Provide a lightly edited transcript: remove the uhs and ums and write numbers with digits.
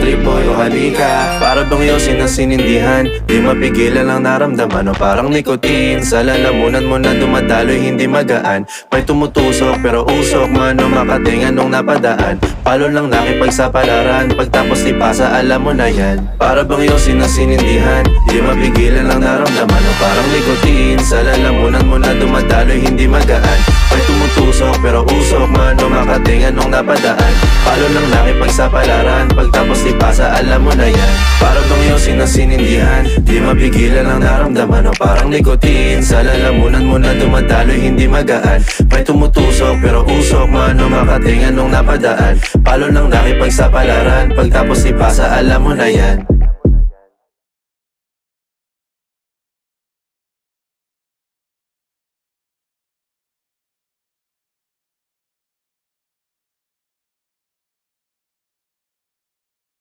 trip boy o halika. Para bang yosin na sinindihan, di mapigilan ang naramdaman o parang nicotine. Sa lalamunan mo na dumadaloy hindi magaan. May tumutusok pero usok man o makatingan nung napadaan. Palo lang nakipagsapalaran, pagtapos ni pasa alam mo na yan. Para bang yosin na sinindihan, di mapigilan ang naramdaman o parang nicotine. Sa lalamunan mo na dumadaloy hindi magaan. May tumutusok pero usok man o makatingan nung napadaan. Palo lang nakipagsapalaran, pagtapos ni pasa alam mo na yan. Para bang yosin na sinindihan, di mapigilan ang naramdaman o parang nicotine. Sa lalamunan mo na dumadaloy hindi magaan. May tumutusok pero usok man o makatingan nung napadaan. Palo lang nakipagsapalaran, pagtapos ni pasa alam mo na yan.